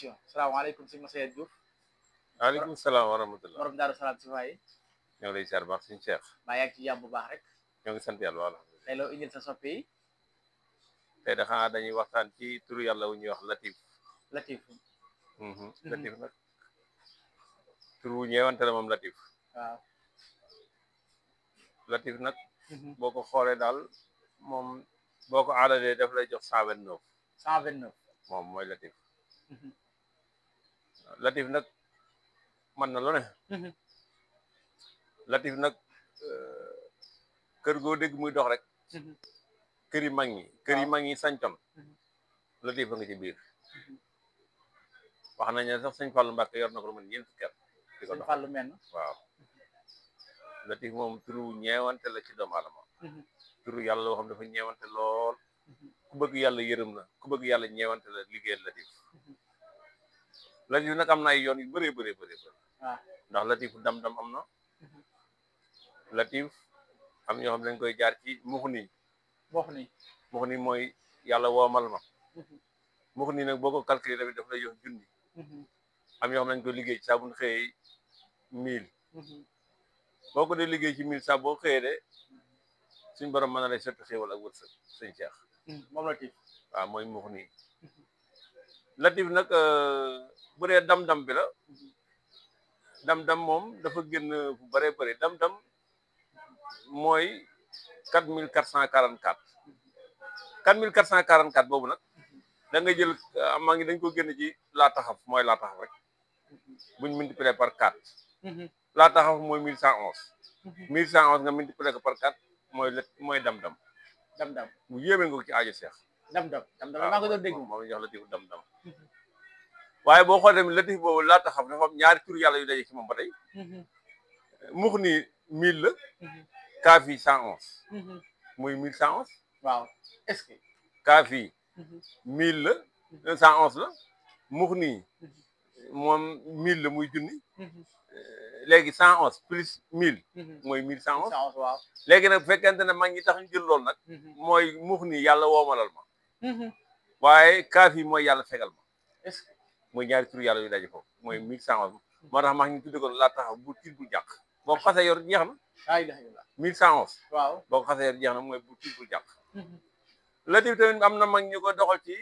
salaamaaleykum si Massaye Diouf waaleykum salaam wa rahmatulah. borom Daaru Salaam si waaye ñoo ngi lay ziar baax suñu Cheikh. baa yaa ngi ci jàmm bu baax rek ñoo ngi sant yàlla wala. tey loo indil sa soppe yi tey de xanaa dañuy waxtaan ci turu yàlla wu ñuy wax Latif. Latif Latif nag tur wu ñeewante la moom Latif. waaw Latif nag boo ko xoolee daal moom boo ko aadalee daf lay jox 129 129 moom mooy Latif. Latif nag man na lu ne. Latif nag kër goo dégg muy dox rek. kër yi mag ñi sañcoon Latif a nga ci biir. wax nañ ne sax sëñ Fallou Mbacke yor na ko lu mën ñeent fukki at di ko sëñ dox Fallou men waaw. Latif moom turu ñeewante la ci doomu aadama. turu yàlla boo xam dafa ñeewante lool. ku bëgg yàlla yërëm la ku bëgg yàlla ñeewante la liggéeyal Latif. Latif nag am na ay yoon yu bëree bëree bëri waaw ndax Latif dam-dam am na. Latif am ñoo xam dañ koy jaar ci wax ni mux ni mooy yàlla woomal ma. mux ni nag boo ko calculé tamit daf lay jox junni. am yoo xam nañ ko liggéey saa bu ñu xëyee 1000. boo ko dee liggéey ci 1000 saa boo xëyee de suñ borom mën na lay sotti xéewal ak wërsëg sëñ Cheikh. moom Latif waaw mooy mux nii. Latif nag bu dee dam-dam bi la. dam-dam moom dafa génn fu bëree bëri dam-dam mooy 4444. 4444 boobu nag da nga jël maa ngi dañ ko génn ci laa taxaf mooy laa taxaf rek buñ multiplier par 4. laa taxaf mooy 1111. 1111 nga multiplier ko par 4 mooy dam-dam. dam-dam mu yéeme nga ko ci aajo Cheikh. dam-dam maa ko doon dégg moom la ñuy wax Latif dam-dam. waaye boo xoolee tamit Latif boobu laa taxaf dafa am ñaari tur yàlla yu daje ci moom ba tey. mux ni 1000 la. kaaf yi 111. muy 1111. waaw est-ce que kaaf yi 1000 la. 111 la. mux nii moom 1000 la muy junni. léegi 111 plus 1000. mooy 1111. waaw léegi nag bu fekkente ne mag ñi tax ñu jël loolu nag. mooy mux nii yàlla woomalal ma. waaye kaaf yi mooy yàlla fegal ma. est-ce que mooy ñaari tur yàlla yu daje foofu mooy 1111. moo tax mag ñi tudde ko laa taxaw bu tiit bu jàq. boo ko xasee yor jeex na. laa ilaaha illallaah 1111. waaw boo ko xasee yor jeex na mooy bu tiit bu jàq. Latif tamit am na mag ñu ko doxal ci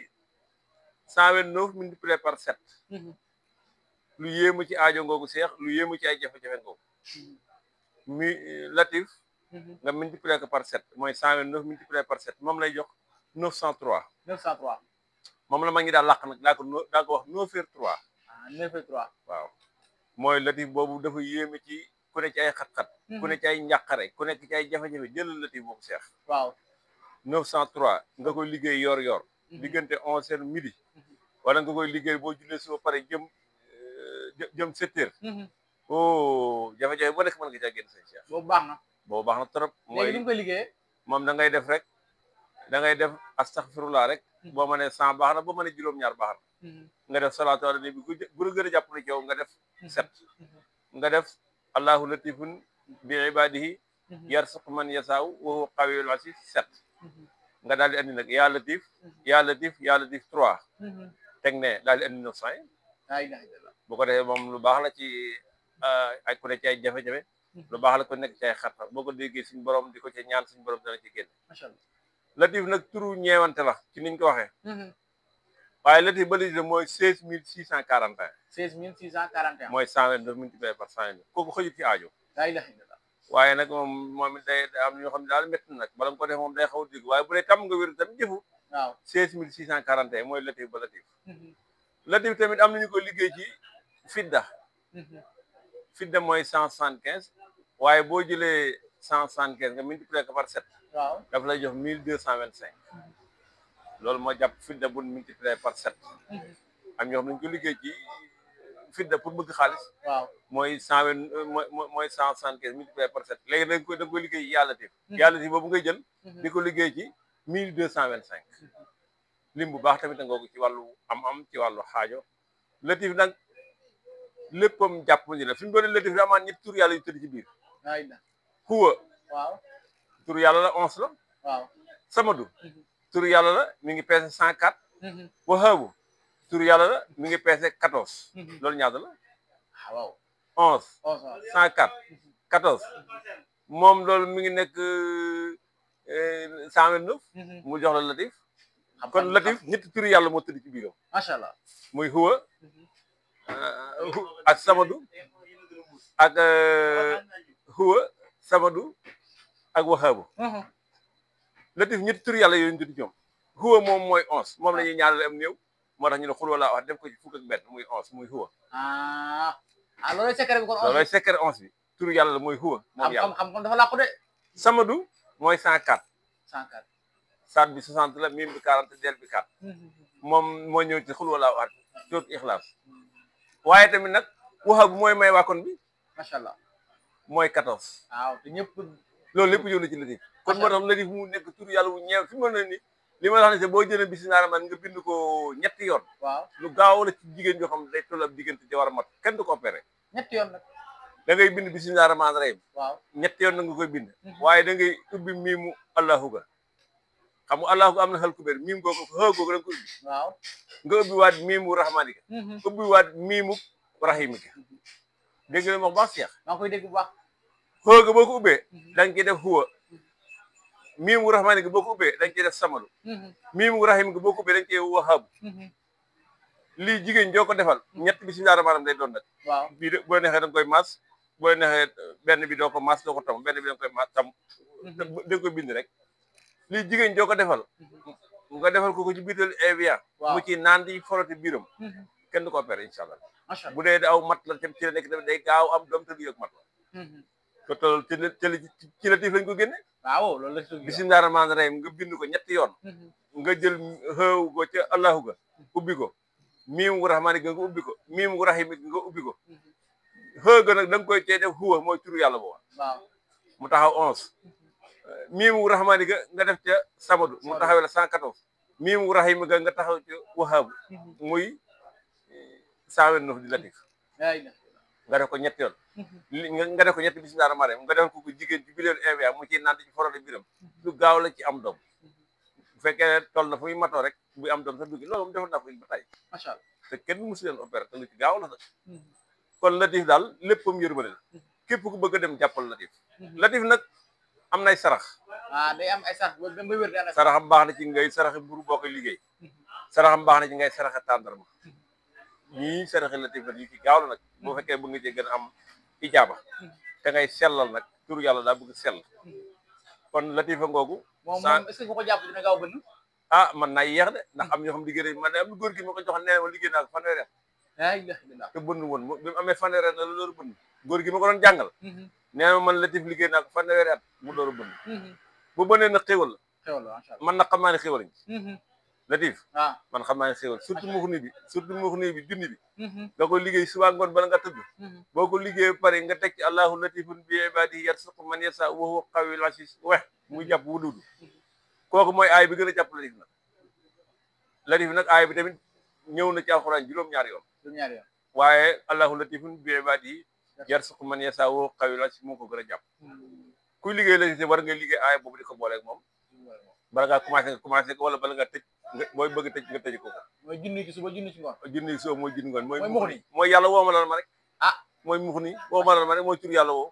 129 multiplié par 7. lu yéemu ci aajo ngoogu seex lu yéemu ci ay jafe-jafe ngoogu. Latif. nga multiplié ko par 7 mooy 129 multiplié par 7 moom lay jox 903. 903 moom la mag ñi daal làq nag daa ko wax 9h3. 903 waaw mooy Latif boobu dafa yéeme ci ku ne ci ay xat-xat. ku ne ci ay njàqare ku nekk ci ay jafe-jafe jëlal Latif boobu seex. waaw 903 nga koy liggéey yor-yor. diggante 11h midi. wala nga koy liggéey boo jullee suba pare jëm 7h. oh jafe-jafe boo nekk mën nga caa génn seen Cheikh. boobu baax na boobu baax na trop. léegi ni mu koy liggéeyee moom da ngay def rek da ngay def astaghfirullah rek. boo mënee 100 baax na boo mënee juróom-ñaar baax na. nga def salaatu ala nabi bu la gën a jàppale ci yow nga def 7. nga def allahu latifun bi ibadihi yarsuqu man yasaaw wa huwa qawiyul aziz 7. nga daal di andi nag yaa latif yaa latif yaa latif 3. teg ne daal di andi 900 yi. laa ilaaha illallaah bu ko defee moom lu baax la ci ay ku ne ci ay jafe-jafe. lu baax la ko nekk ci ay xar-xar boo ko déggee suñu borom di ko ci ñaan suñu borom dana ci génn. macha allah Latif nag turu ñeewante la ci niñ ko waxee. waaye Latif ba léegi mooy 16641. 16641 mooy 129 multiplié par 129 kooku xëjut ci aajo. laa ilaaha illallaah waaye nag moom it day am ñoo xam ne daal métti nag bala nga ko def moom day xaw a dégg waaye bu dee tam nga wér tam jëfu. waaw 16641 mooy Latif ba Latif. Latif tamit am nañu ko liggéey ci fidda. fidda mooy 175. waaye boo jëlee 175 nga multiplié ko par 7. waaw daf lay jox 1225. loolu moo jàpp fidda bu multiplié par 7. am ñoo xam nañu ko liggéey ci fidda pour bëgg xaalis. waaw mooy 175 multiplié par 7 léegi da nga koy liggéey ci yaa Latif. yaa Latif boobu ngay jël. di ko liggéey ci 1225. lim bu baax tamit nga ko ci wàllu am ci wàllu xaajo. Latif nag léppam jàpp ni la fi mu doon Latif bi amaan ñetti tur yàlla yu tëdd ci biir. laa ilaaha huwa waaw tur yàlla la 11 la. waaw samadu tur yàlla la mi ngi peese 104. wahaabu tur yàlla la mi ngi peese 14 loolu ñaata la ah waaw 11 onze 104 14 moom loolu mi ngi nekk 129 mu jox la latif kon latif ñetti turu yàlla moo tëdd ci biiram macha allah muy huwa ak samadu ak huwa samadu ak wahaabu latif ñetti turu yàlla yooyu ñu tudd ñoom huwa moom mooy 11 moom la ñuy ñaanal am néew moo tax ñu ne xul wala wax def ko ci fukk ak benn muy 11 muy huwa loolooy secret bi kon loolooy secret 11 bi turu yàlla la mooy huwa moom yàlla xam dafa làqu de samadu mooy 104 104 saat bi 60 la mim bi 40 del bi 4 moom moo ñëw ci xul wala wax coot ixlaas waaye tamit nag wahaabu mooy may waakon bi macha allah mooy 14 waaw te ñëpp loolu lépp ñëw na ci latif kon moo tax latif mu nekk turu yàlla wu ñeew fi mu ne ni li ma la wax ne boo jëlee bismillaahi rahmaani nga bind ko ñetti yoon waaw lu gaaw la ci jigéen joo xam ne day toll ab diggante di war a mat kenn du ko opéré ñetti yoon nag da ngay bind bismillaahi rahmaani rahiim waaw ñetti yoon na nga koy bind waaye da ngay ubbi miimu allahu ga xam nga allahu ga am na xel kubéer miim googu xë googu da nga ko ubbi waaw nga ubbi waat miimu rahmaani ga ubbi waat miimu rahiimi ga dégg nga ma wax baax seex maa ngi koy dégg bu baax xë ga boo ko ubbee da nga ciy def huwa miimu rahmaani ga boo ko ubbee da nga ciy def samadu miimu rahim ga boo ko ubbee da nga ciy wahaabu lii jigéen joo ko defal ñett bismillaahi rahmaani rahiim day doon nag waaw bii de boo neexee da nga koy maas boo neexee benn bi doo ko maas doo ko tam benn bi da nga koy maas tam da nga koy bind rek lii jigéen joo ko defal nga defal ko ci biital Evian mu ci naan di foroti biiram kenn du ko opéré incha allah macha allah bu dee aw mat la ci la nekk tamit day gaaw am doom te du yëg mat la ko toll ci latif lañ ko génne waaw loolu la ci bismillaahi rahmaani rahiim nga bind ko ñetti yoon nga jël xëw ko ca allahu ga ubbi ko miimu rahmaani ga nga ubbi ko miimu rahim nga ubbi ko xëy ga nag da nga koy cee def huwa mooy turu yàlla booba waaw mu taxaw 11 miimu rahmaani ga nga def ca samadu mu taxawee la 114 miimu rahim ga nga taxaw ca wahaabu muy 129 di latif nga def ko ñetti yoon nga def ko ñetti bismillaahi rahmaani rahiim nga def ko jigéen ci bileelu Evian mu ciy naan di ci forode biram lu gaaw la ci am doom bu fekkee toll na fu muy matoo rek buy am doom sax duggi loolu moom defoon naa ko ba tey macha allah te kenn musu leen opéré te lu ci gaaw la sax kon latif daal léppam yërmande la képp ku bëgg a dem jàppal latif latif nag am nay sarax day am ay sax ba wér de saraxam baax na ci ngay saraxe mburu boo koy liggéey saraxam baax na ci ngay saraxe tàndarma ñii saraxe latif nag yu ci gaaw la nag boo fekkee bëgg nga cee gën a am ijaaba te ngay sellal nag tur yàlla daa bëgg sell kon latifa ngoogu moom est-ce que bu ko jàpp dina gaaw bënn man naa yéex de ndax am ñoo xam liggéey nañ man am na góor gi ma ko jox nee ma liggéey naa ko fanweeri at laa ilaaha illallaah te bënn woon bi mu amee fanweeri at la loolu bënn góor gi ma ko doon jàngal nee na man latif liggéey naa ko fanweeri at mu door a bënn bu bënnee nag xéwal la xewal la macha allah man nag xam naa ne xéwal lañ latif waaw man xam naa ne xéwal surtout muxni bi junni bi nga ko liggéey suba ngoon bala nga tëdd boo ko liggéey ba pare nga teg ci allahu latifun bi ibadihi yarzuqu man yasha wa huwa qawiyul aziz muy jàpp wu duudu kooku mooy aay bi gën a jàpp latif nag latif nag aay bi tamit ñëw na ci alxuraan juróom-ñaari yoon waaye allahu latifun bi ibadihi yarzuqu man yasha wa huwa qawiyul aziz moo ko gën a jàpp kuy liggéey latif war nga liggéey aay boobu di ko booleeg moom bala ngaa commencé ko wala bala nga tëj mooy bëgg tëj nga tëj ko mooy junni ci suba junni ci ngoon junni ci suba mooy junni ngoon mooy muxni mooy yàlla woomalal ma rek mooy muxni woomalal ma rek mooy tur yàlla woo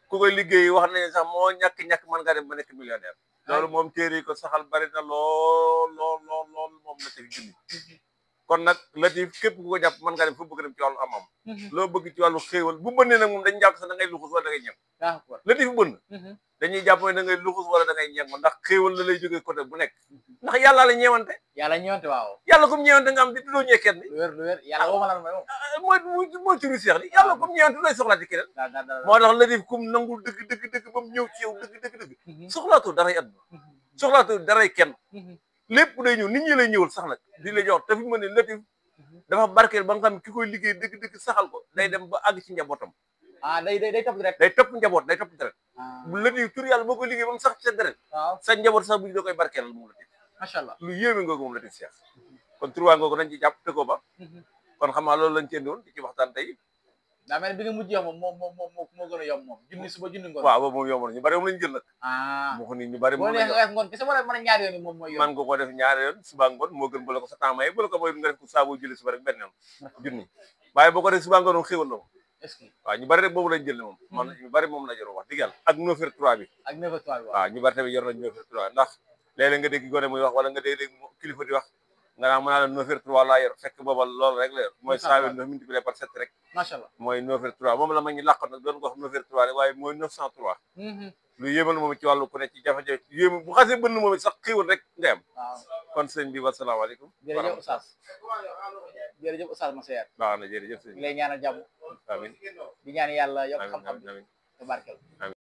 ku koy liggéey wax nañu sax moo ñàkk mën ngaa dem ba nekk millionnaire loolu moom téere yi ko saxal bari na lool moom latif junni kon nag latif képp ku ko jàpp mën ngaa dem fa bëgg dem ci wàllu am-am loo bëgg ci wàllu xéewal bu bënnee nag moom dañu jàpp sax da ngay luxus wala da ngay ñem latif bënn dañuy jàpp ne da ngay luxus wala da ngay ñem ndax xéewal la lay jógee côté bu nekk ndax yàlla la ñeewante waaw yàlla comme ñeewante nga am di doo ñee kenn lu wér yàlla woomalal ma mooy turu seex li yàlla comme ñeewante lay soxlaati keneen moo tax latif kum nangul dëgg ba mu ñëw ci yow dëgg soxlaatoo daray àdduna soxlaatoo daray kenn lépp day ñëw nit ñi lay ñëwal sax nag di la jox te fi mu ne latif dafa barkeel ba nga xam ki koy liggéey dëgg saxal ko day dem ba àgg ci njabootam day topp deret day topp njaboot day topp deret bu latif tur yàlla boo ko liggéey ba mu sax ci sa deret sa njaboot sax bu da koy barkeelal moom latif macha allah lu yéeme ngoogu moom latif seex kon tur waa ngoogu nañ ci jàpp te ko ba kon xam naa loolu lañ ci indi woon di ci waxtaan tey daa mel ne bi nga mujjee moom moo moo gën a yomb moom junni suba junni ngoon waaw boobu moom yomb na ñu bari moom lañu jël nag ah moo ko ni ñu bari boo moom neex lañu nga def ngoon kese wala mën a ñaari yoon yi moom mooy man yoon nga ko def ñaari yoon suba ngoon moo gën bu la ko sa temps maye bu la ko mooy nga def ko saa boo julli suba rek benn yoon junni waaye boo ko def suba ngoon moom xéwal na moom est-ce que waaw ñu bari rek boobu lañ jël ne moom man ñu bari moom la jor wax dëgg yàlla ak 9h3 bi ak 9h3 bi waaw waaw ñu bari tamit yor nañ 9h3 ndax léeg-léeg nga dégg gone muy wax wala nga dégg kilifa di wax nga naa mën naa la 9h3 laa yor fekk booba loolu rek la yor mooy 129 multiplié par 7 rek macha allah mooy 9h3 moom la ma ñu làqoon nag doon ko wax 9h3 rek waaye mooy 903 lu yéemal moom ci wàllu ku ne ci jafe-jafe yéem bu xasee bënn moom sax xiiwal rek nga am waaw kon sëñ bi wasalaamaaleykum jërëjëf Oustaz jërëjëf Oustaz Massaer baax na jërëjëf sëñ ngi lay ñaanal jàmm amiin di ñaan yàlla yokk amiin xam-xam amiin te barkel